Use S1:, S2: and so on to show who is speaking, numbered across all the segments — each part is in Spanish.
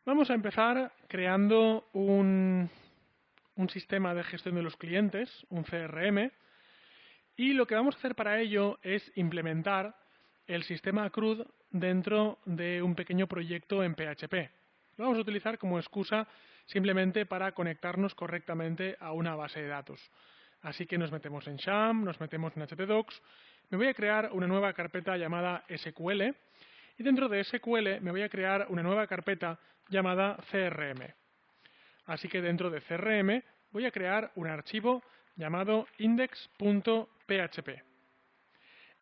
S1: Vamos a empezar creando un sistema de gestión de los clientes, un CRM, y lo que vamos a hacer para ello es implementar el sistema CRUD dentro de un pequeño proyecto en PHP. Lo vamos a utilizar como excusa simplemente para conectarnos correctamente a una base de datos. Así que nos metemos en SHAM, nos metemos en htdocs, me voy a crear una nueva carpeta llamada SQL y dentro de SQL me voy a crear una nueva carpeta llamada CRM. Así que dentro de CRM voy a crear un archivo llamado index.php.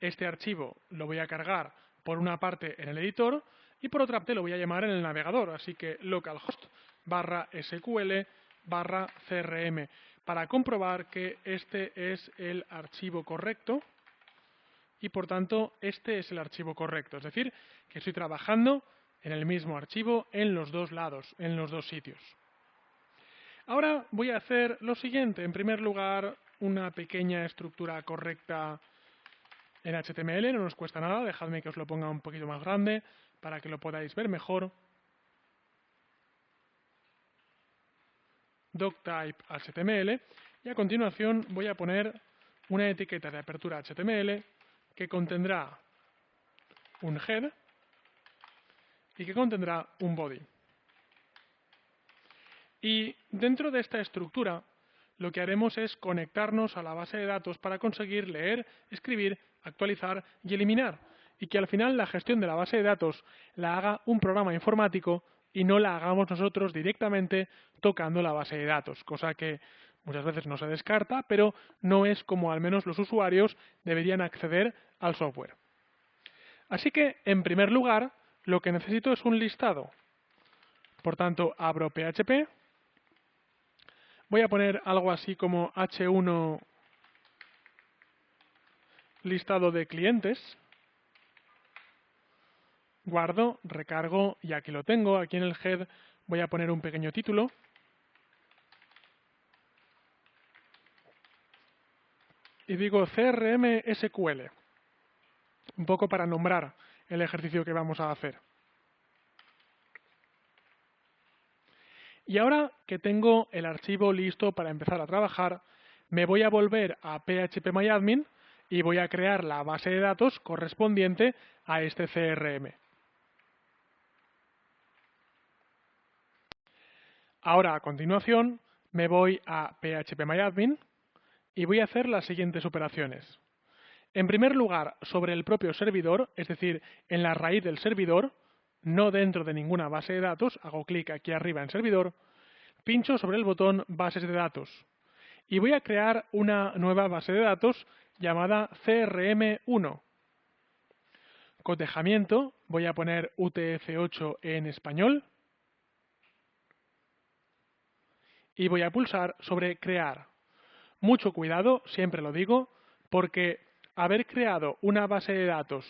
S1: Este archivo lo voy a cargar por una parte en el editor y por otra parte lo voy a llamar en el navegador, así que localhost /sql/crm para comprobar que este es el archivo correcto y por tanto este es el archivo correcto, es decir, que estoy trabajando en el mismo archivo en los dos lados, en los dos sitios. Ahora voy a hacer lo siguiente. En primer lugar, una pequeña estructura correcta en HTML, no nos cuesta nada, dejadme que os lo ponga un poquito más grande para que lo podáis ver mejor. Doctype HTML y a continuación voy a poner una etiqueta de apertura HTML que contendrá un head y que contendrá un body. Y dentro de esta estructura lo que haremos es conectarnos a la base de datos para conseguir leer, escribir, actualizar y eliminar, y que al final la gestión de la base de datos la haga un programa informático y no la hagamos nosotros directamente tocando la base de datos, cosa que muchas veces no se descarta, pero no es como al menos los usuarios deberían acceder al software. Así que, en primer lugar, lo que necesito es un listado. Por tanto, abro PHP. Voy a poner algo así como H1 listado de clientes. Guardo, recargo y aquí lo tengo. Aquí en el head voy a poner un pequeño título. Y digo CRM SQL. Un poco para nombrar el ejercicio que vamos a hacer. Y ahora que tengo el archivo listo para empezar a trabajar, me voy a volver a phpMyAdmin y voy a crear la base de datos correspondiente a este CRM. Ahora, a continuación, me voy a phpMyAdmin y voy a hacer las siguientes operaciones. En primer lugar, sobre el propio servidor, es decir, en la raíz del servidor, no dentro de ninguna base de datos, hago clic aquí arriba en servidor, pincho sobre el botón bases de datos y voy a crear una nueva base de datos llamada CRM1. Cotejamiento, voy a poner UTF-8 en español y voy a pulsar sobre crear. Mucho cuidado, siempre lo digo, porque haber creado una base de datos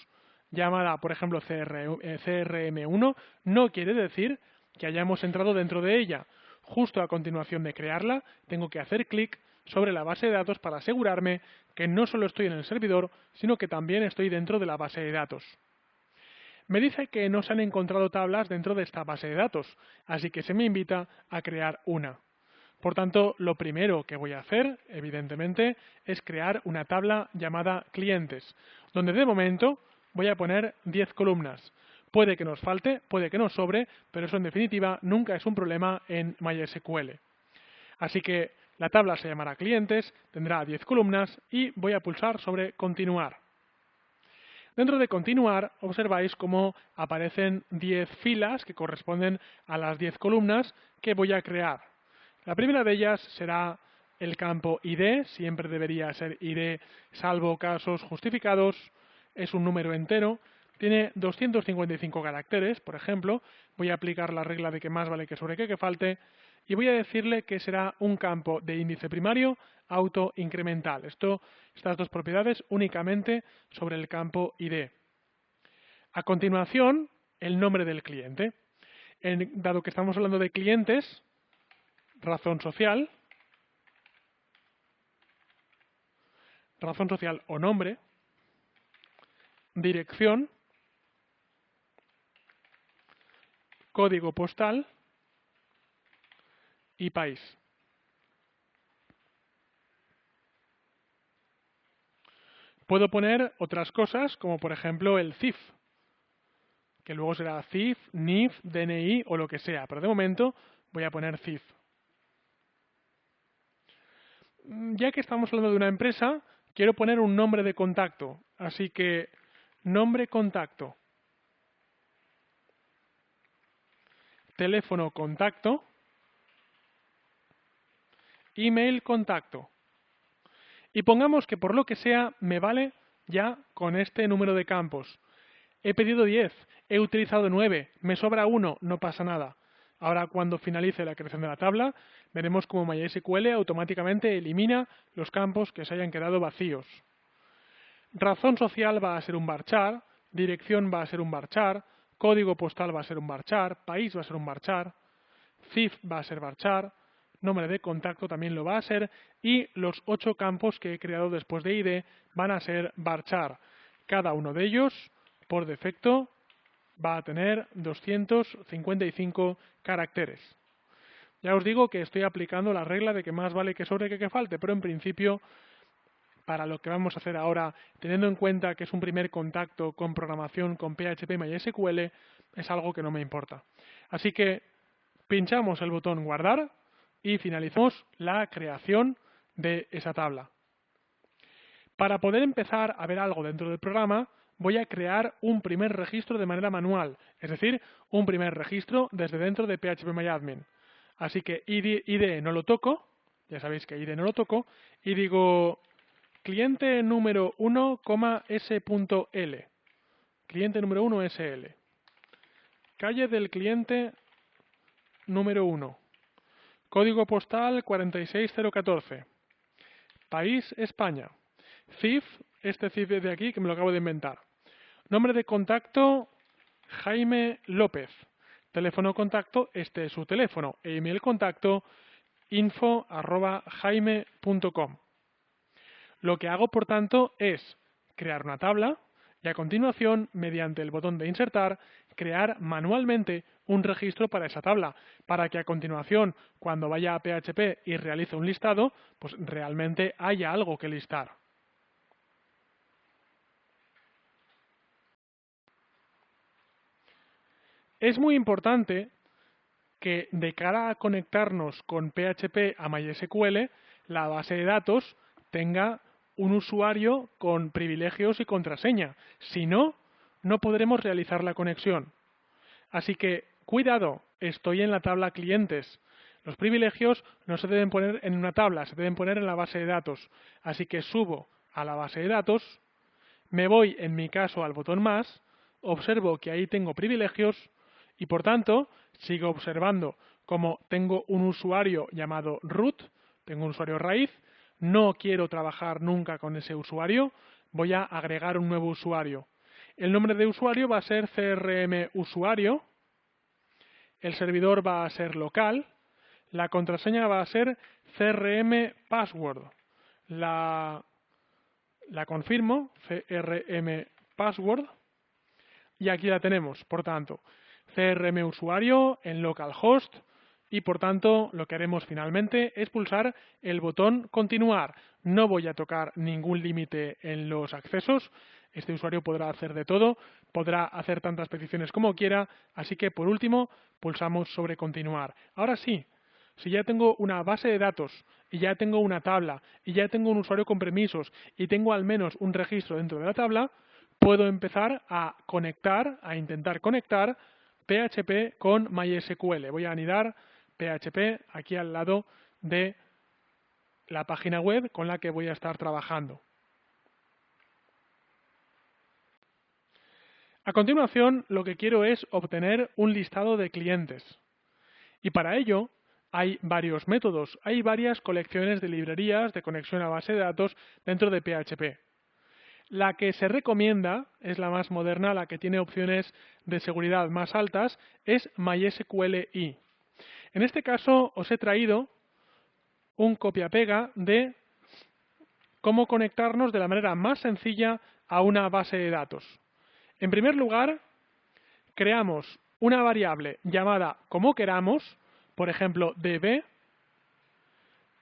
S1: llamada, por ejemplo, CRM1 no quiere decir que hayamos entrado dentro de ella. Justo a continuación de crearla, tengo que hacer clic sobre la base de datos para asegurarme que no solo estoy en el servidor, sino que también estoy dentro de la base de datos. Me dice que no se han encontrado tablas dentro de esta base de datos, así que se me invita a crear una. Por tanto, lo primero que voy a hacer, evidentemente, es crear una tabla llamada clientes, donde de momento voy a poner 10 columnas. Puede que nos falte, puede que nos sobre, pero eso en definitiva nunca es un problema en MySQL. Así que la tabla se llamará clientes, tendrá 10 columnas y voy a pulsar sobre continuar. Dentro de continuar, observáis cómo aparecen 10 filas que corresponden a las 10 columnas que voy a crear. La primera de ellas será el campo ID, siempre debería ser ID salvo casos justificados, es un número entero, tiene 255 caracteres, por ejemplo, voy a aplicar la regla de que más vale que sobre que falte, y voy a decirle que será un campo de índice primario autoincremental. Estas dos propiedades únicamente sobre el campo ID. A continuación, el nombre del cliente. Dado que estamos hablando de clientes, razón social o nombre, dirección, código postal y país. Puedo poner otras cosas, como por ejemplo el CIF, que luego será CIF, NIF, DNI o lo que sea, pero de momento voy a poner CIF. Ya que estamos hablando de una empresa, quiero poner un nombre de contacto, así que nombre contacto, teléfono contacto, email contacto. Y pongamos que por lo que sea me vale ya con este número de campos. He pedido 10, he utilizado 9, me sobra 1, no pasa nada. Ahora cuando finalice la creación de la tabla, veremos cómo MySQL automáticamente elimina los campos que se hayan quedado vacíos. Razón social va a ser un varchar, dirección va a ser un varchar, código postal va a ser un varchar, país va a ser un varchar, CIF va a ser varchar, nombre de contacto también lo va a ser y los 8 campos que he creado después de ID van a ser varchar. Cada uno de ellos, por defecto, va a tener 255 caracteres. Ya os digo que estoy aplicando la regla de que más vale que sobre que falte, pero en principio, para lo que vamos a hacer ahora, teniendo en cuenta que es un primer contacto con programación con PHP y MySQL, es algo que no me importa. Así que pinchamos el botón guardar y finalizamos la creación de esa tabla. Para poder empezar a ver algo dentro del programa, voy a crear un primer registro de manera manual, es decir, un primer registro desde dentro de PHPMyAdmin. Así que ID no lo toco, ya sabéis que ID no lo toco, y digo cliente número 1, S.L. Cliente número 1 SL. Calle del cliente número 1. Código postal 46014. País España. CIF, este CIF de aquí que me lo acabo de inventar. Nombre de contacto Jaime López. Teléfono contacto, este es su teléfono. Email contacto info@jaime.com. Lo que hago, por tanto, es crear una tabla y a continuación, mediante el botón de insertar, crear manualmente un registro para esa tabla, para que a continuación, cuando vaya a PHP y realice un listado, pues realmente haya algo que listar. Es muy importante que de cara a conectarnos con PHP a MySQL, la base de datos tenga un usuario con privilegios y contraseña. Si no, no podremos realizar la conexión. Así que, cuidado, estoy en la tabla clientes. Los privilegios no se deben poner en una tabla, se deben poner en la base de datos. Así que subo a la base de datos, me voy en mi caso al botón más, observo que ahí tengo privilegios y por tanto sigo observando como tengo un usuario llamado root, tengo un usuario raíz, no quiero trabajar nunca con ese usuario, voy a agregar un nuevo usuario. El nombre de usuario va a ser CRM usuario, el servidor va a ser local, la contraseña va a ser CRM password. La confirmo, CRM password, y aquí la tenemos, por tanto, CRM usuario en localhost, y por tanto lo que haremos finalmente es pulsar el botón continuar. No voy a tocar ningún límite en los accesos, este usuario podrá hacer de todo, podrá hacer tantas peticiones como quiera, así que por último pulsamos sobre continuar. Ahora sí, si ya tengo una base de datos y ya tengo una tabla y ya tengo un usuario con permisos y tengo al menos un registro dentro de la tabla, puedo empezar a conectar, a intentar conectar PHP con MySQL. Voy a anidar PHP aquí al lado de la página web con la que voy a estar trabajando. A continuación, lo que quiero es obtener un listado de clientes. Y para ello, hay varios métodos, hay varias colecciones de librerías de conexión a base de datos dentro de PHP. La que se recomienda, es la más moderna, la que tiene opciones de seguridad más altas, es MySQLi. En este caso os he traído un copia-pega de cómo conectarnos de la manera más sencilla a una base de datos. En primer lugar, creamos una variable llamada como queramos, por ejemplo db,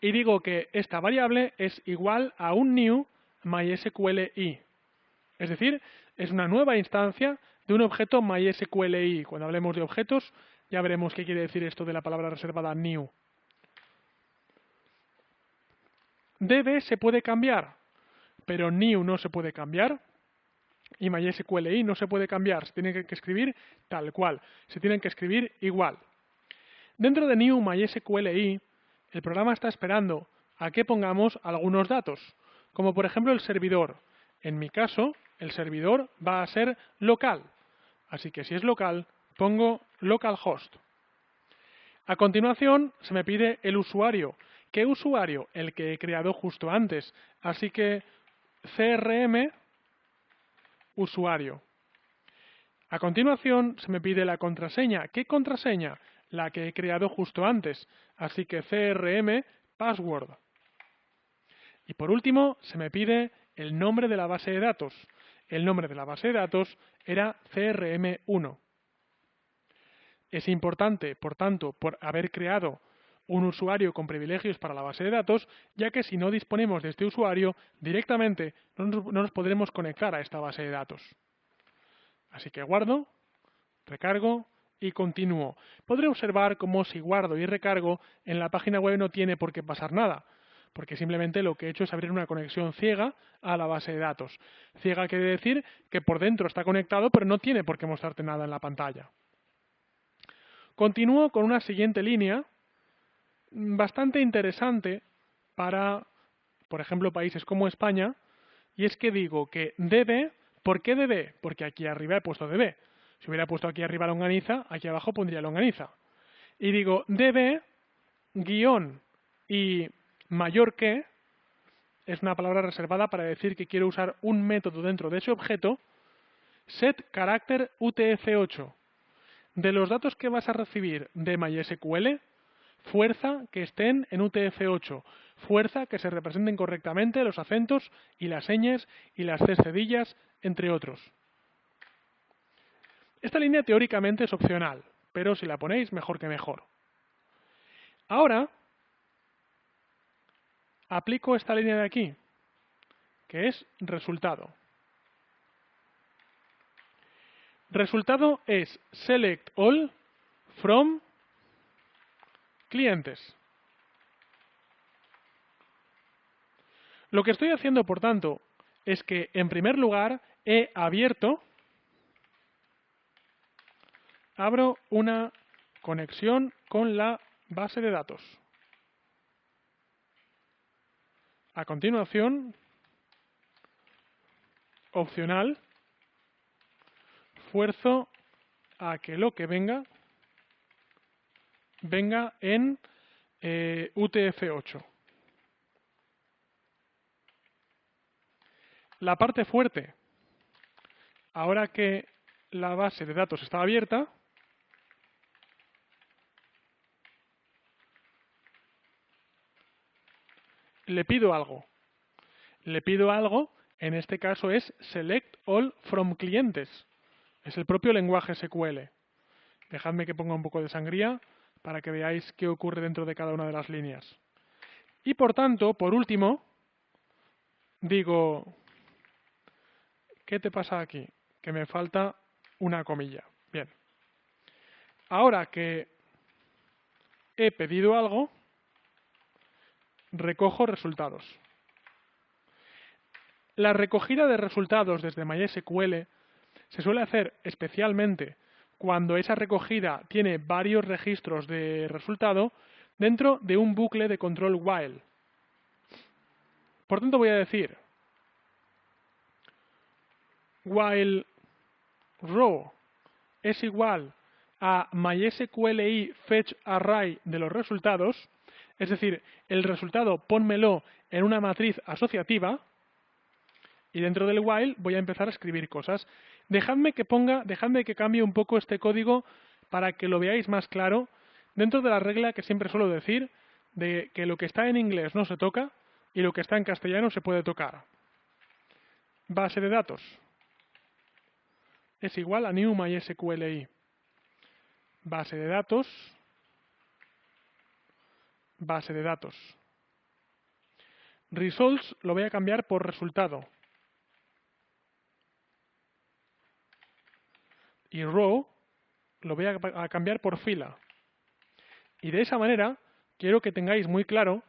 S1: y digo que esta variable es igual a un new MySQLi. Es decir, es una nueva instancia de un objeto MySQLi. Cuando hablemos de objetos, ya veremos qué quiere decir esto de la palabra reservada new. DB se puede cambiar, pero new no se puede cambiar y MySQLi no se puede cambiar. Se tiene que escribir tal cual. Se tienen que escribir igual. Dentro de new MySQLi, el programa está esperando a que pongamos algunos datos, como por ejemplo el servidor. En mi caso, el servidor va a ser local, así que si es local, pongo localhost. A continuación, se me pide el usuario. ¿Qué usuario? El que he creado justo antes, así que CRM usuario. A continuación, se me pide la contraseña. ¿Qué contraseña? La que he creado justo antes, así que CRM password. Y por último, se me pide el nombre de la base de datos. El nombre de la base de datos era CRM1. Es importante, por tanto, por haber creado un usuario con privilegios para la base de datos, ya que si no disponemos de este usuario, directamente no nos podremos conectar a esta base de datos. Así que guardo, recargo y continúo. Podré observar cómo si guardo y recargo, en la página web no tiene por qué pasar nada, porque simplemente lo que he hecho es abrir una conexión ciega a la base de datos. Ciega quiere decir que por dentro está conectado, pero no tiene por qué mostrarte nada en la pantalla. Continúo con una siguiente línea bastante interesante para, por ejemplo, países como España, y es que digo que DB, ¿por qué DB? Porque aquí arriba he puesto DB. Si hubiera puesto aquí arriba longaniza, aquí abajo pondría longaniza. Y digo DB guión y mayor que es una palabra reservada para decir que quiero usar un método dentro de ese objeto, setCharacterUTF-8. De los datos que vas a recibir de MySQL, fuerza que estén en UTF-8, fuerza que se representen correctamente los acentos y las señas y las C cedillas, entre otros. Esta línea teóricamente es opcional, pero si la ponéis, mejor que mejor. Ahora, aplico esta línea de aquí, que es resultado. Resultado es select all from clientes. Lo que estoy haciendo, por tanto, es que, en primer lugar, abro una conexión con la base de datos. A continuación, opcional, fuerzo a que lo que venga en UTF-8. La parte fuerte, ahora que la base de datos está abierta, le pido algo. Le pido algo, en este caso es select all from clientes. Es el propio lenguaje SQL. Dejadme que ponga un poco de sangría para que veáis qué ocurre dentro de cada una de las líneas. Y por tanto, por último, digo, ¿qué te pasa aquí? Que me falta una comilla. Bien. Ahora que he pedido algo, recojo resultados. La recogida de resultados desde MySQL se suele hacer especialmente cuando esa recogida tiene varios registros de resultado dentro de un bucle de control while. Por tanto, voy a decir while row es igual a MySQLi fetch array de los resultados, es decir, el resultado pónmelo en una matriz asociativa, y dentro del while voy a empezar a escribir cosas. Dejadme que cambie un poco este código para que lo veáis más claro, dentro de la regla que siempre suelo decir, de que lo que está en inglés no se toca y lo que está en castellano se puede tocar. Base de datos es igual a new MySQLi. Base de datos. results lo voy a cambiar por resultado. Y row lo voy a cambiar por fila. Y de esa manera quiero que tengáis muy claro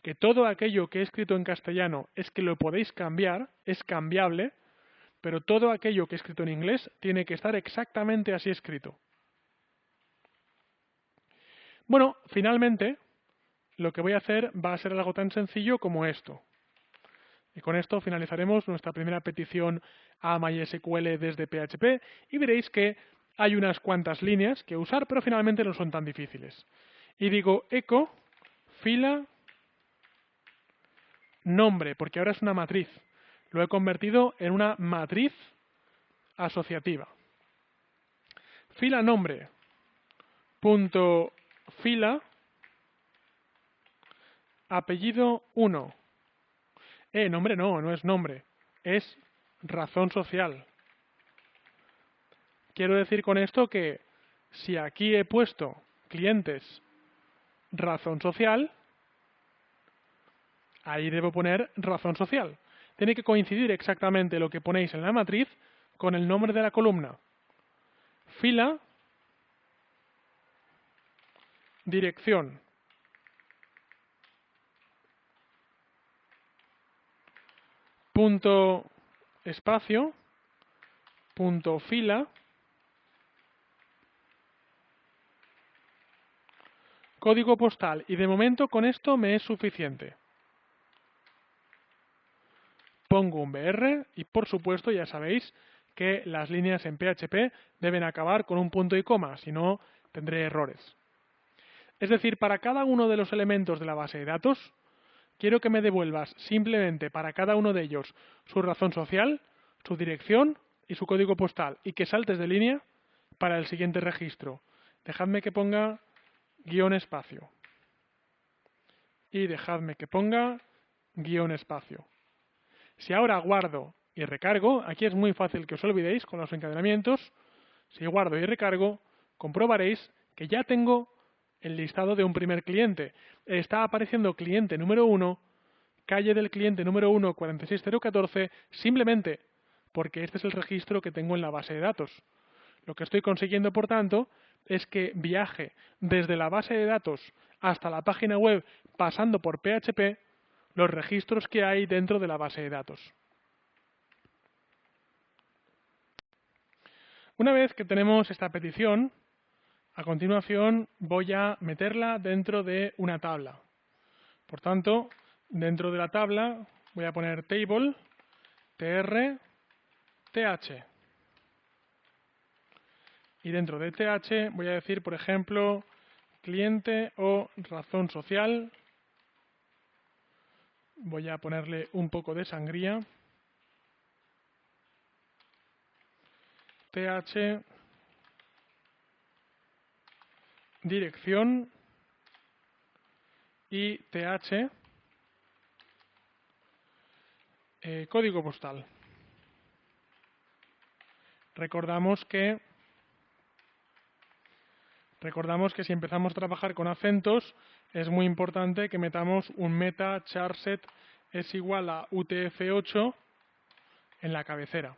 S1: que todo aquello que he escrito en castellano es que lo podéis cambiar, es cambiable, pero todo aquello que he escrito en inglés tiene que estar exactamente así escrito. Bueno, finalmente, lo que voy a hacer va a ser algo tan sencillo como esto. Y con esto finalizaremos nuestra primera petición a MySQL desde PHP y veréis que hay unas cuantas líneas que usar, pero finalmente no son tan difíciles. Y digo echo, fila, nombre, porque ahora es una matriz. Lo he convertido en una matriz asociativa. Fila nombre, punto fila, apellido 1. Nombre no es nombre, es razón social. Quiero decir con esto que si aquí he puesto clientes razón social, ahí debo poner razón social. Tiene que coincidir exactamente lo que ponéis en la matriz con el nombre de la columna. Fila, dirección. Punto espacio, punto fila, código postal. Y de momento con esto me es suficiente. Pongo un BR y por supuesto ya sabéis que las líneas en PHP deben acabar con un punto y coma, si no tendré errores. Es decir, para cada uno de los elementos de la base de datos, quiero que me devuelvas simplemente para cada uno de ellos su razón social, su dirección y su código postal, y que saltes de línea para el siguiente registro. Dejadme que ponga guión espacio. Y dejadme que ponga guión espacio. Si ahora guardo y recargo, aquí es muy fácil que os olvidéis con los encadenamientos. Si guardo y recargo, comprobaréis que ya tengo el listado de un primer cliente. Está apareciendo cliente número 1, calle del cliente número 1, 46014, simplemente porque este es el registro que tengo en la base de datos. Lo que estoy consiguiendo, por tanto, es que viaje desde la base de datos hasta la página web, pasando por PHP, los registros que hay dentro de la base de datos. Una vez que tenemos esta petición, a continuación voy a meterla dentro de una tabla. Por tanto, dentro de la tabla voy a poner table, tr, th. Y dentro de th voy a decir, por ejemplo, cliente o razón social. Voy a ponerle un poco de sangría. th, dirección y th, código postal. Recordamos que si empezamos a trabajar con acentos, es muy importante que metamos un meta charset es igual a UTF-8 en la cabecera.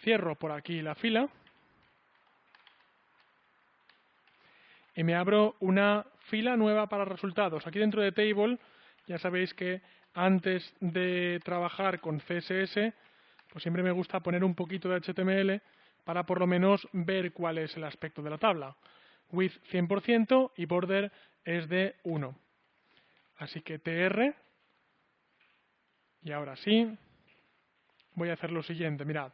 S1: Cierro por aquí la fila y me abro una fila nueva para resultados. Aquí dentro de Table ya sabéis que antes de trabajar con CSS, pues siempre me gusta poner un poquito de HTML para por lo menos ver cuál es el aspecto de la tabla. Width 100% y border es de 1. Así que tr, y ahora sí, voy a hacer lo siguiente, mirad.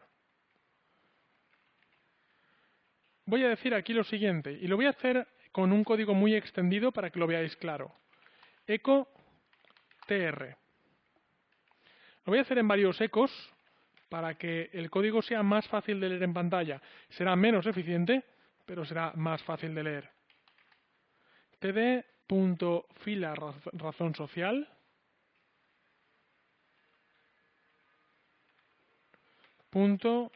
S1: Voy a decir aquí lo siguiente, y lo voy a hacer con un código muy extendido para que lo veáis claro. Echo tr. Lo voy a hacer en varios ecos para que el código sea más fácil de leer en pantalla. Será menos eficiente, pero será más fácil de leer. td.fila razón social punto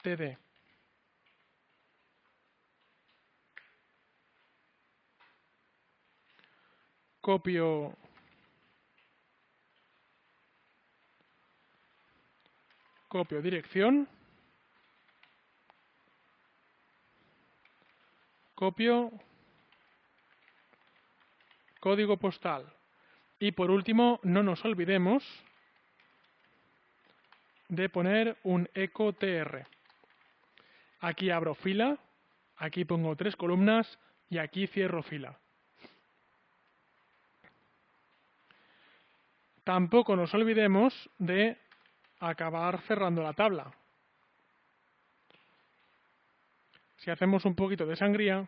S1: td. copio dirección, copio código postal. Y por último, no nos olvidemos de poner un echo tr. Aquí abro fila, aquí pongo 3 columnas y aquí cierro fila. Tampoco nos olvidemos de acabar cerrando la tabla. Si hacemos un poquito de sangría,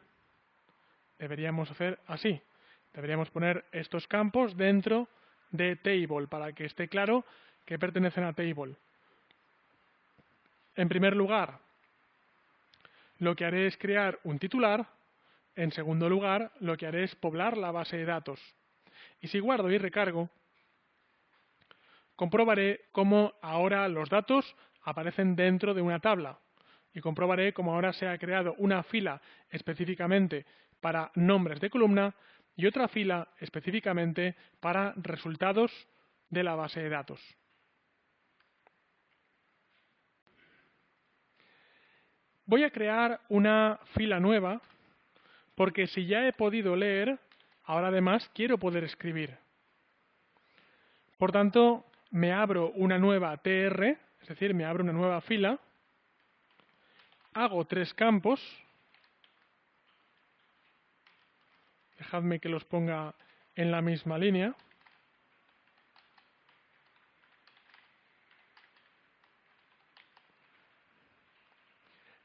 S1: deberíamos hacer así. Deberíamos poner estos campos dentro de table para que esté claro que pertenecen a table. En primer lugar, lo que haré es crear un titular. En segundo lugar, lo que haré es poblar la base de datos. Y si guardo y recargo, comprobaré cómo ahora los datos aparecen dentro de una tabla. Y comprobaré cómo ahora se ha creado una fila específicamente para nombres de columna y otra fila específicamente para resultados de la base de datos. Voy a crear una fila nueva porque si ya he podido leer, ahora además quiero poder escribir. Por tanto, me abro una nueva tr, es decir, me abro una nueva fila, hago 3 campos, dejadme que los ponga en la misma línea,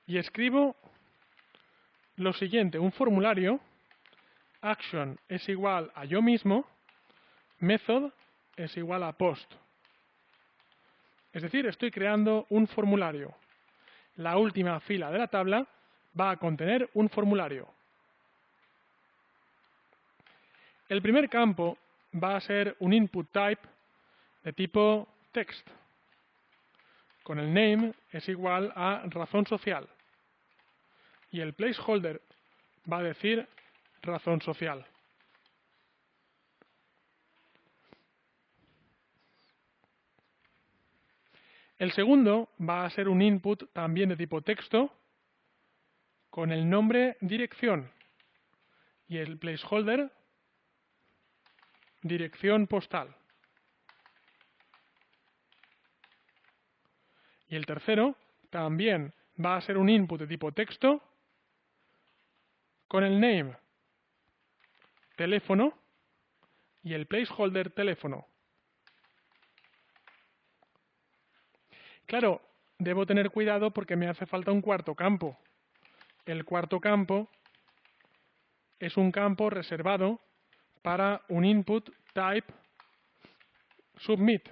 S1: y escribo lo siguiente, un formulario, action es igual a yo mismo, method es igual a post. Es decir, estoy creando un formulario. La última fila de la tabla va a contener un formulario. El primer campo va a ser un input type de tipo text, con el name es igual a razón social. Y el placeholder va a decir razón social. El segundo va a ser un input también de tipo texto con el nombre dirección y el placeholder dirección postal. Y el tercero también va a ser un input de tipo texto con el name teléfono y el placeholder teléfono. Claro, debo tener cuidado porque me hace falta un cuarto campo. El cuarto campo es un campo reservado para un input type submit.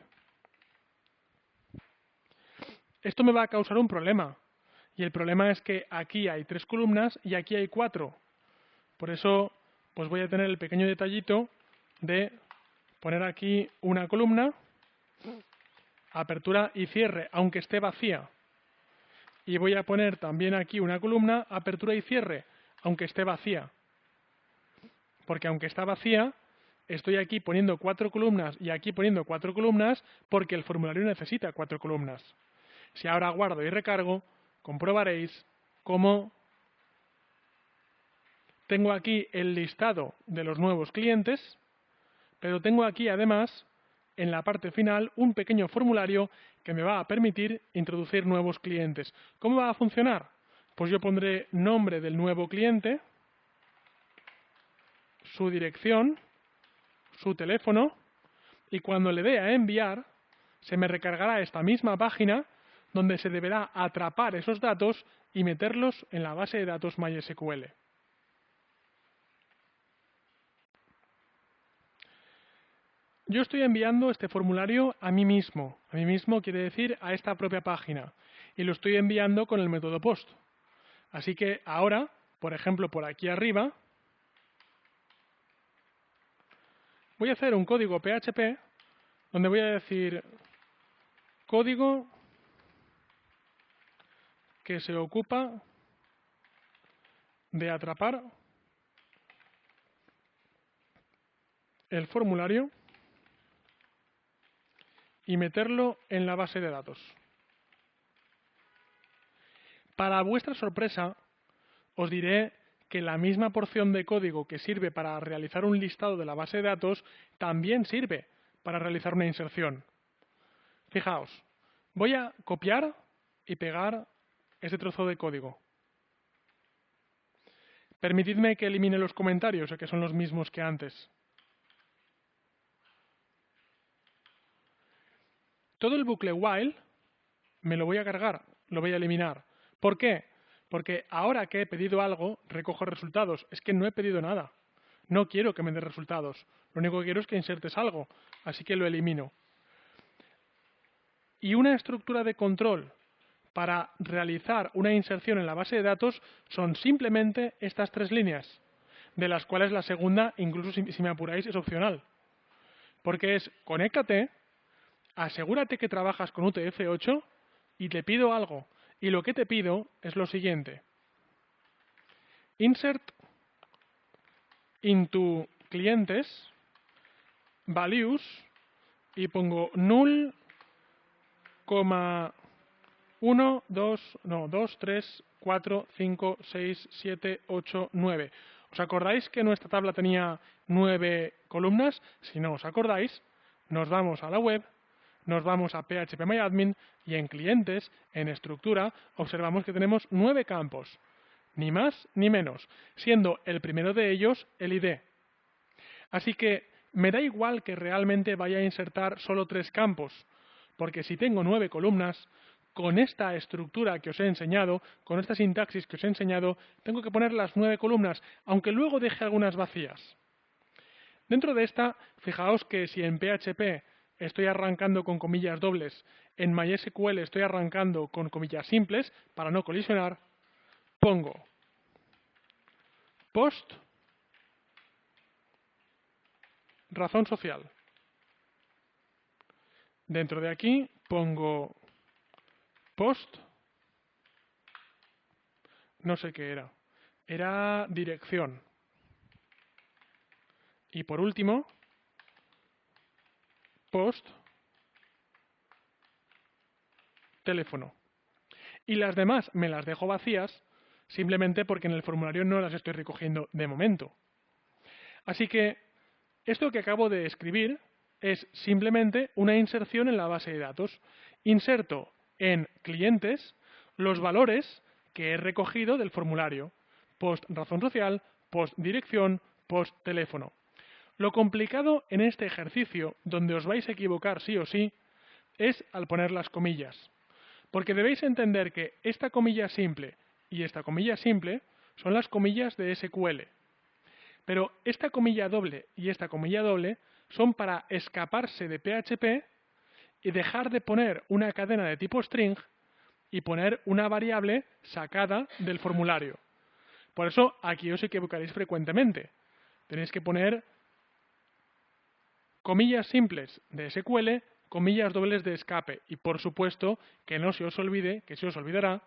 S1: Esto me va a causar un problema. Y el problema es que aquí hay 3 columnas y aquí hay 4. Por eso, pues voy a tener el pequeño detallito de poner aquí una columna, apertura y cierre, aunque esté vacía. Y voy a poner también aquí una columna, apertura y cierre, aunque esté vacía. Porque aunque está vacía, estoy aquí poniendo 4 columnas y aquí poniendo 4 columnas porque el formulario necesita 4 columnas. Si ahora guardo y recargo, comprobaréis cómo tengo aquí el listado de los nuevos clientes, pero tengo aquí además, en la parte final, un pequeño formulario que me va a permitir introducir nuevos clientes. ¿Cómo va a funcionar? Pues yo pondré nombre del nuevo cliente, su dirección, su teléfono, y cuando le dé a enviar, se me recargará esta misma página donde se deberá atrapar esos datos y meterlos en la base de datos MySQL. Yo estoy enviando este formulario a mí mismo. A mí mismo quiere decir a esta propia página. Y lo estoy enviando con el método post. Así que ahora, por ejemplo, por aquí arriba, voy a hacer un código PHP donde voy a decir código que se ocupa de atrapar el formulario y meterlo en la base de datos. Para vuestra sorpresa, os diré que la misma porción de código que sirve para realizar un listado de la base de datos también sirve para realizar una inserción. Fijaos, voy a copiar y pegar este trozo de código. Permitidme que elimine los comentarios, que son los mismos que antes. Todo el bucle while me lo voy a cargar, lo voy a eliminar. ¿Por qué? Porque ahora que he pedido algo, recojo resultados. Es que no he pedido nada. No quiero que me dé resultados. Lo único que quiero es que insertes algo. Así que lo elimino. Y una estructura de control para realizar una inserción en la base de datos son simplemente estas 3 líneas, de las cuales la segunda, incluso si me apuráis, es opcional. Porque es conéctate, asegúrate que trabajas con UTF-8 y te pido algo. Y lo que te pido es lo siguiente. Insert into clientes values y pongo null, 1, 2, 3, 4, 5, 6, 7, 8, 9. ¿Os acordáis que nuestra tabla tenía 9 columnas? Si no os acordáis, nos vamos a la web, nos vamos a phpMyAdmin y en clientes, en estructura, observamos que tenemos 9 campos, ni más ni menos, siendo el primero de ellos el ID. Así que me da igual que realmente vaya a insertar solo 3 campos, porque si tengo 9 columnas, con esta estructura que os he enseñado, con esta sintaxis que os he enseñado, tengo que poner las 9 columnas, aunque luego deje algunas vacías. Dentro de esta, fijaos que si en PHP estoy arrancando con comillas dobles, en MySQL estoy arrancando con comillas simples, para no colisionar, pongo post, razón social. Dentro de aquí pongo post, no sé qué era dirección. Y por último, post, teléfono. Y las demás me las dejo vacías, simplemente porque en el formulario no las estoy recogiendo de momento. Así que esto que acabo de escribir es simplemente una inserción en la base de datos. Inserto en clientes los valores que he recogido del formulario. Post razón social, post dirección, post teléfono. Lo complicado en este ejercicio, donde os vais a equivocar sí o sí, es al poner las comillas. Porque debéis entender que esta comilla simple y esta comilla simple son las comillas de SQL. Pero esta comilla doble y esta comilla doble son para escaparse de PHP y dejar de poner una cadena de tipo string y poner una variable sacada del formulario. Por eso aquí os equivocaréis frecuentemente. Tenéis que poner comillas simples de SQL, comillas dobles de escape y por supuesto que no se os olvide, que se os olvidará,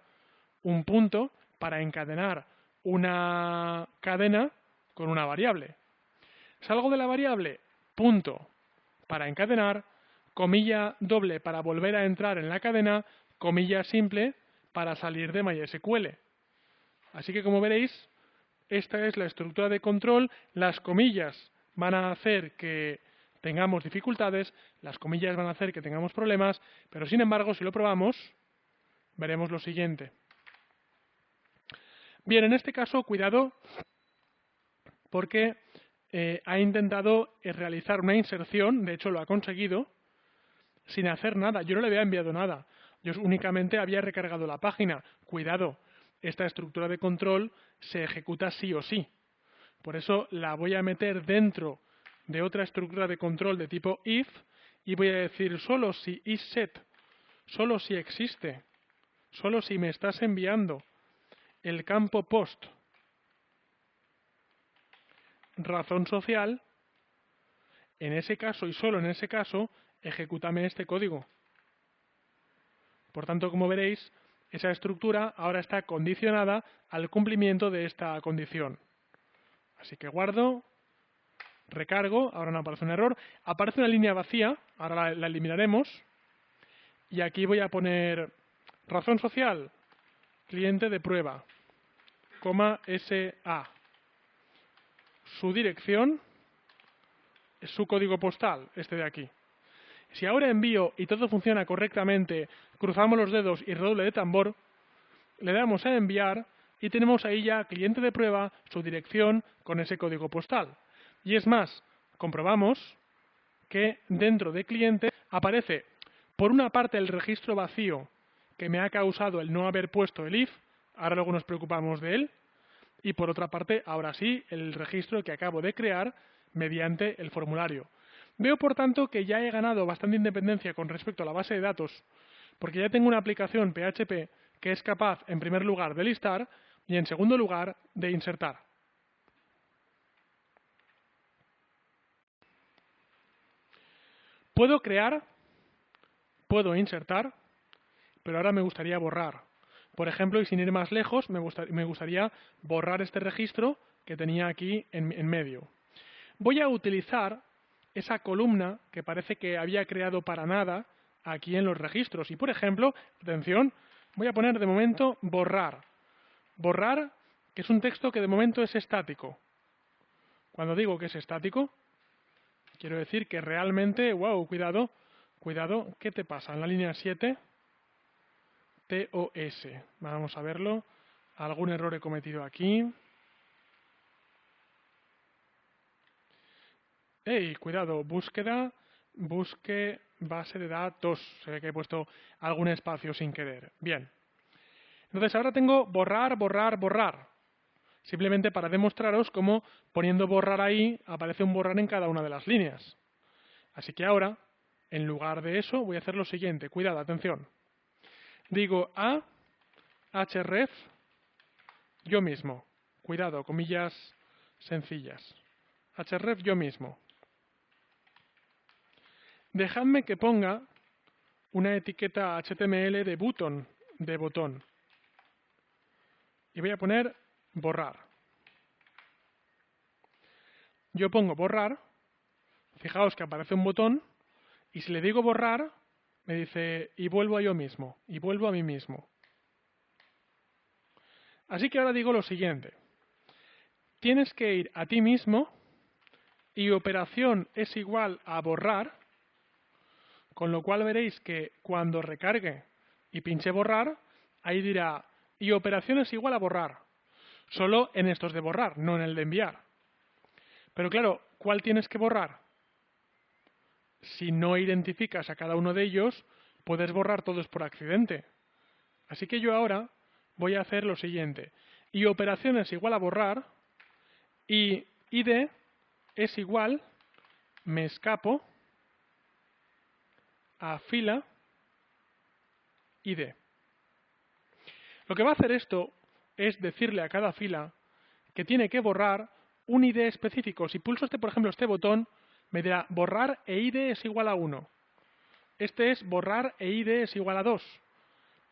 S1: un punto para encadenar una cadena con una variable. Salgo de la variable, punto para encadenar, comilla doble para volver a entrar en la cadena, comilla simple para salir de MySQL. Así que como veréis, esta es la estructura de control. Las comillas van a hacer que tengamos dificultades, las comillas van a hacer que tengamos problemas, pero sin embargo, si lo probamos, veremos lo siguiente. Bien, en este caso, cuidado, porque ha intentado realizar una inserción, de hecho lo ha conseguido, sin hacer nada. Yo no le había enviado nada, yo únicamente había recargado la página. Cuidado, esta estructura de control se ejecuta sí o sí. Por eso la voy a meter dentro de otra estructura de control de tipo if y voy a decir solo si isSet, solo si existe, solo si me estás enviando el campo post razón social, en ese caso y solo en ese caso, ejecútame este código. Por tanto, como veréis, esa estructura ahora está condicionada al cumplimiento de esta condición. Así que guardo, recargo, ahora no aparece un error, aparece una línea vacía, ahora la eliminaremos, y aquí voy a poner razón social, cliente de prueba, SA, su dirección, su código postal, este de aquí. Si ahora envío y todo funciona correctamente, cruzamos los dedos y redoble de tambor, le damos a enviar y tenemos ahí ya cliente de prueba, su dirección con ese código postal. Y es más, comprobamos que dentro de cliente aparece por una parte el registro vacío que me ha causado el no haber puesto el if, ahora luego nos preocupamos de él, y por otra parte, ahora sí, el registro que acabo de crear mediante el formulario. Veo, por tanto, que ya he ganado bastante independencia con respecto a la base de datos, porque ya tengo una aplicación PHP que es capaz, en primer lugar, de listar y, en segundo lugar, de insertar. Puedo crear, puedo insertar, pero ahora me gustaría borrar. Por ejemplo, y sin ir más lejos, me gustaría borrar este registro que tenía aquí en medio. Voy a utilizar esa columna que parece que había creado para nada aquí en los registros. Y, por ejemplo, atención, voy a poner de momento borrar. Borrar, que es un texto que de momento es estático. Cuando digo que es estático, quiero decir que realmente, wow, cuidado, ¿qué te pasa? En la línea 7, TOS. Vamos a verlo. Algún error he cometido aquí. ¡Ey! Cuidado, búsqueda, busque base de datos. Se ve que he puesto algún espacio sin querer. Bien. Entonces ahora tengo borrar, borrar, borrar. Simplemente para demostraros cómo poniendo borrar ahí aparece un borrar en cada una de las líneas. Así que ahora, en lugar de eso, voy a hacer lo siguiente. Cuidado, atención. Digo a href yo mismo. Cuidado, comillas sencillas. Href yo mismo. Dejadme que ponga una etiqueta HTML de botón. Y voy a poner borrar. Yo pongo borrar. Fijaos que aparece un botón. Y si le digo borrar, me dice y vuelvo a yo mismo. Y vuelvo a mí mismo. Así que ahora digo lo siguiente. Tienes que ir a ti mismo y operación es igual a borrar, con lo cual veréis que cuando recargue y pinche borrar, ahí dirá y operación es igual a borrar. Solo en estos de borrar, no en el de enviar. Pero claro, ¿cuál tienes que borrar? Si no identificas a cada uno de ellos, puedes borrar todos por accidente. Así que yo ahora voy a hacer lo siguiente. Y operación es igual a borrar y id es igual, me escapo, a fila id. Lo que va a hacer esto es decirle a cada fila que tiene que borrar un id específico. Si pulso por ejemplo, este botón, me dirá borrar e id es igual a 1. Este es borrar e id es igual a 2.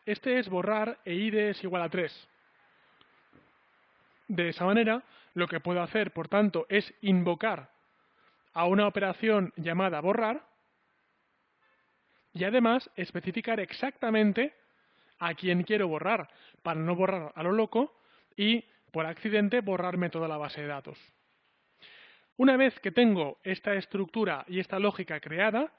S1: Este es borrar e id es igual a 3. De esa manera, lo que puedo hacer, por tanto, es invocar a una operación llamada borrar y además especificar exactamente a quién quiero borrar, para no borrar a lo loco y, por accidente, borrarme toda la base de datos. Una vez que tengo esta estructura y esta lógica creada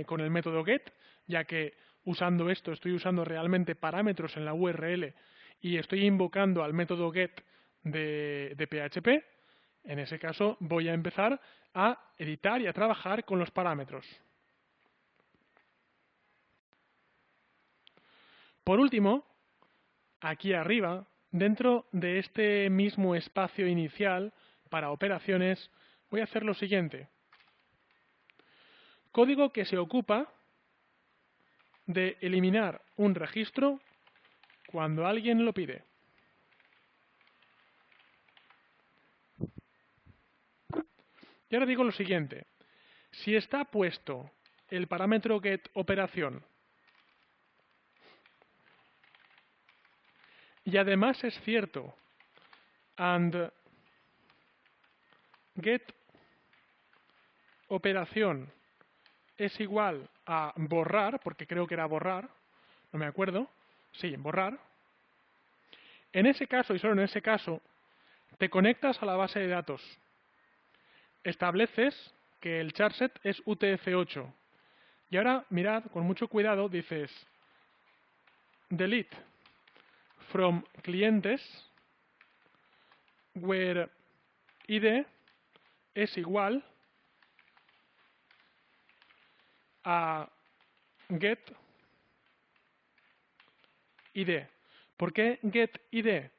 S1: con el método get, ya que usando esto estoy usando realmente parámetros en la URL y estoy invocando al método get de PHP, en ese caso voy a empezar a editar y a trabajar con los parámetros. Por último, aquí arriba, dentro de este mismo espacio inicial para operaciones, voy a hacer lo siguiente. Código que se ocupa de eliminar un registro cuando alguien lo pide. Y ahora digo lo siguiente. Si está puesto el parámetro getOperación y además es cierto and get operación es igual a borrar, porque creo que era borrar, no me acuerdo, sí, borrar, en ese caso y solo en ese caso, te conectas a la base de datos. Estableces que el charset es UTF-8. Y ahora, mirad, con mucho cuidado, dices delete from clientes where id es igual a get id. ¿Por qué get id?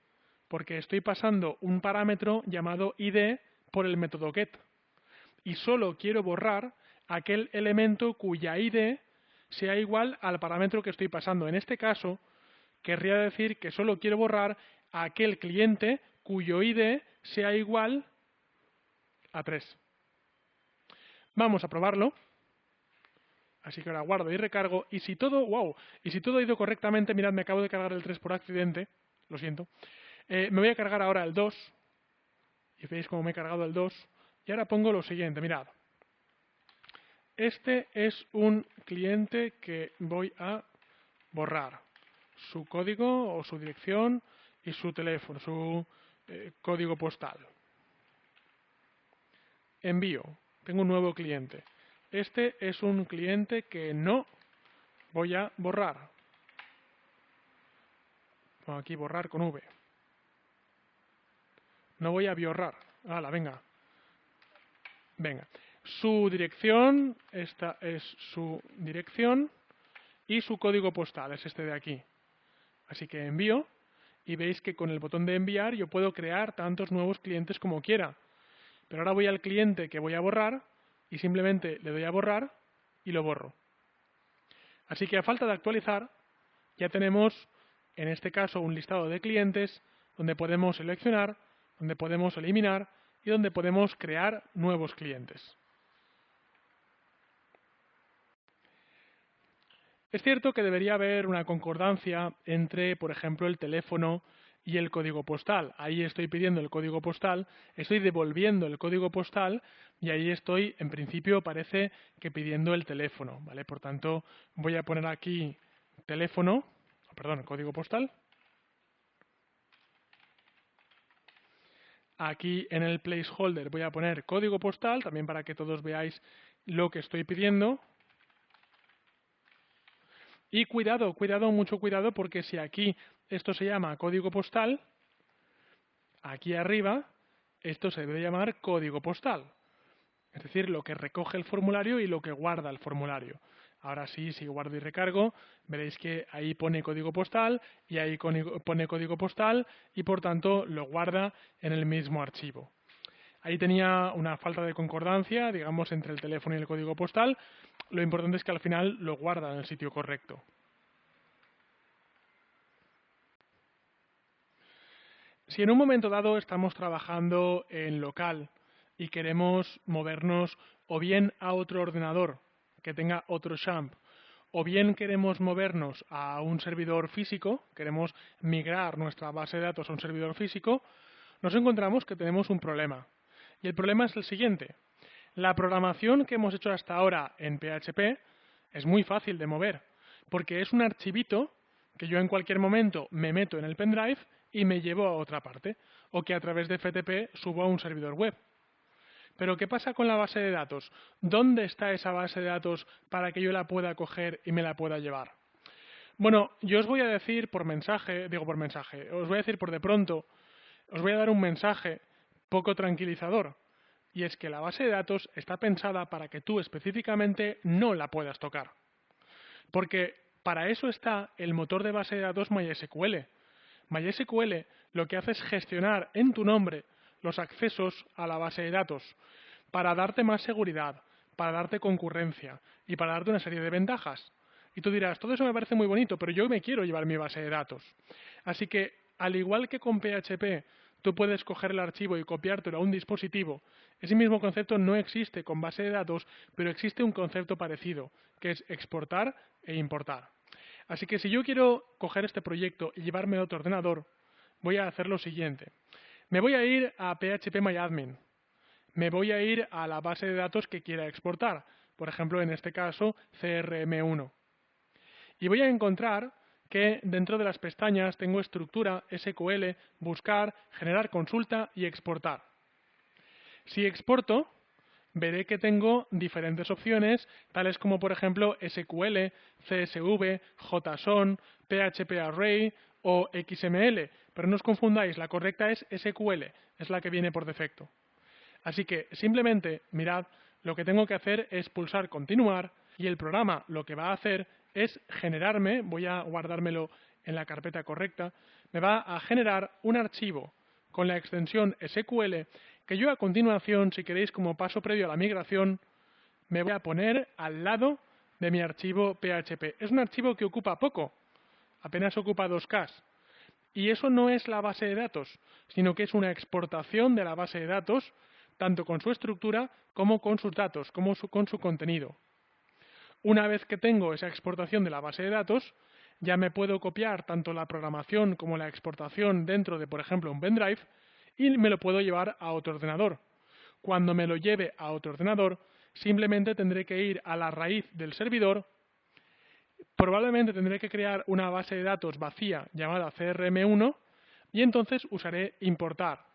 S1: Porque estoy pasando un parámetro llamado id por el método get. Y solo quiero borrar aquel elemento cuya id sea igual al parámetro que estoy pasando. En este caso, querría decir que solo quiero borrar a aquel cliente cuyo id sea igual a 3. Vamos a probarlo. Así que ahora guardo y recargo. Y si todo, wow, y si todo ha ido correctamente, mirad, me acabo de cargar el 3 por accidente. Lo siento. Me voy a cargar ahora el 2. Y veis cómo me he cargado el 2. Y ahora pongo lo siguiente, mirad. Este es un cliente que voy a borrar. Su código o su dirección y su teléfono, su código postal. Envío. Tengo un nuevo cliente. Este es un cliente que no voy a borrar. Pongo aquí borrar con V. No voy a biorrar. ¡Hala, venga! Venga. Su dirección, esta es su dirección y su código postal es este de aquí. Así que envío y veis que con el botón de enviar yo puedo crear tantos nuevos clientes como quiera. Pero ahora voy al cliente que voy a borrar y simplemente le doy a borrar y lo borro. Así que a falta de actualizar ya tenemos en este caso un listado de clientes donde podemos seleccionar, donde podemos eliminar y donde podemos crear nuevos clientes. Es cierto que debería haber una concordancia entre, por ejemplo, el teléfono y el código postal. Ahí estoy pidiendo el código postal, estoy devolviendo el código postal y ahí estoy, en principio, parece que pidiendo el teléfono, ¿vale? Por tanto, voy a poner aquí teléfono, perdón, código postal. Aquí en el placeholder voy a poner código postal, también para que todos veáis lo que estoy pidiendo. Y cuidado, cuidado, mucho cuidado, porque si aquí esto se llama código postal, aquí arriba esto se debe llamar código postal. Es decir, lo que recoge el formulario y lo que guarda el formulario. Ahora sí, si guardo y recargo, veréis que ahí pone código postal y ahí pone código postal y por tanto lo guarda en el mismo archivo. Ahí tenía una falta de concordancia, digamos, entre el teléfono y el código postal. Lo importante es que al final lo guarda en el sitio correcto. Si en un momento dado estamos trabajando en local y queremos movernos o bien a otro ordenador que tenga otro XAMPP, o bien queremos movernos a un servidor físico, queremos migrar nuestra base de datos a un servidor físico, nos encontramos que tenemos un problema. Y el problema es el siguiente. La programación que hemos hecho hasta ahora en PHP es muy fácil de mover, porque es un archivito que yo en cualquier momento me meto en el pendrive y me llevo a otra parte, o que a través de FTP subo a un servidor web. Pero ¿qué pasa con la base de datos? ¿Dónde está esa base de datos para que yo la pueda coger y me la pueda llevar? Bueno, yo os voy a decir por mensaje, os voy a decir por de pronto, os voy a dar un mensaje poco tranquilizador. Y es que la base de datos está pensada para que tú específicamente no la puedas tocar. Porque para eso está el motor de base de datos MySQL. MySQL lo que hace es gestionar en tu nombre los accesos a la base de datos para darte más seguridad, para darte concurrencia y para darte una serie de ventajas. Y tú dirás, todo eso me parece muy bonito, pero yo me quiero llevar mi base de datos. Así que, al igual que con PHP, tú puedes coger el archivo y copiártelo a un dispositivo. Ese mismo concepto no existe con base de datos, pero existe un concepto parecido, que es exportar e importar. Así que si yo quiero coger este proyecto y llevarme a otro ordenador, voy a hacer lo siguiente. Me voy a ir a PHPMyAdmin. me voy a ir a la base de datos que quiera exportar, por ejemplo, en este caso, CRM1. Y voy a encontrar que dentro de las pestañas tengo estructura, SQL, buscar, generar consulta y exportar. Si exporto, veré que tengo diferentes opciones, tales como por ejemplo SQL, CSV, JSON, PHP o XML, pero no os confundáis, la correcta es SQL, es la que viene por defecto. Así que simplemente, mirad, lo que tengo que hacer es pulsar continuar y el programa lo que va a hacer es generarme, voy a guardármelo en la carpeta correcta, me va a generar un archivo con la extensión SQL que yo a continuación, si queréis como paso previo a la migración, me voy a poner al lado de mi archivo PHP. Es un archivo que ocupa poco, apenas ocupa 2K. Y eso no es la base de datos, sino que es una exportación de la base de datos, tanto con su estructura como con sus datos, como con su contenido. Una vez que tengo esa exportación de la base de datos, ya me puedo copiar tanto la programación como la exportación dentro de, por ejemplo, un pendrive y me lo puedo llevar a otro ordenador. Cuando me lo lleve a otro ordenador, simplemente tendré que ir a la raíz del servidor. Probablemente tendré que crear una base de datos vacía llamada CRM1 y entonces usaré importar.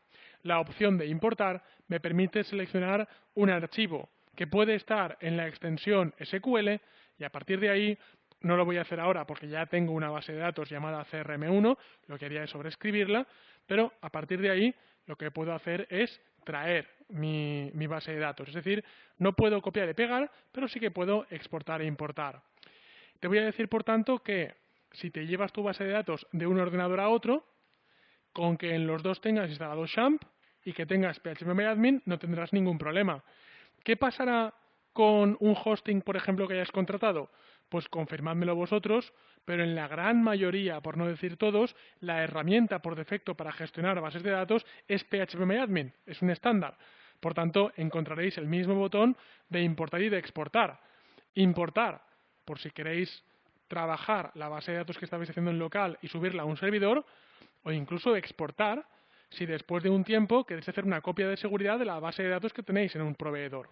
S1: La opción de importar me permite seleccionar un archivo que puede estar en la extensión SQL y a partir de ahí, no lo voy a hacer ahora porque ya tengo una base de datos llamada CRM1, lo que haría es sobreescribirla, pero a partir de ahí lo que puedo hacer es traer mi base de datos. Es decir, no puedo copiar y pegar, pero sí que puedo exportar e importar. Te voy a decir, por tanto, que si te llevas tu base de datos de un ordenador a otro, con que en los dos tengas instalado XAMPP y que tengas PHPMyAdmin, no tendrás ningún problema. ¿Qué pasará con un hosting, por ejemplo, que hayas contratado? Pues confirmádmelo vosotros, pero en la gran mayoría, por no decir todos, la herramienta por defecto para gestionar bases de datos es PHPMyAdmin, es un estándar. Por tanto, encontraréis el mismo botón de importar y de exportar. Importar, por si queréis trabajar la base de datos que estabais haciendo en local y subirla a un servidor, o incluso exportar si después de un tiempo queréis hacer una copia de seguridad de la base de datos que tenéis en un proveedor.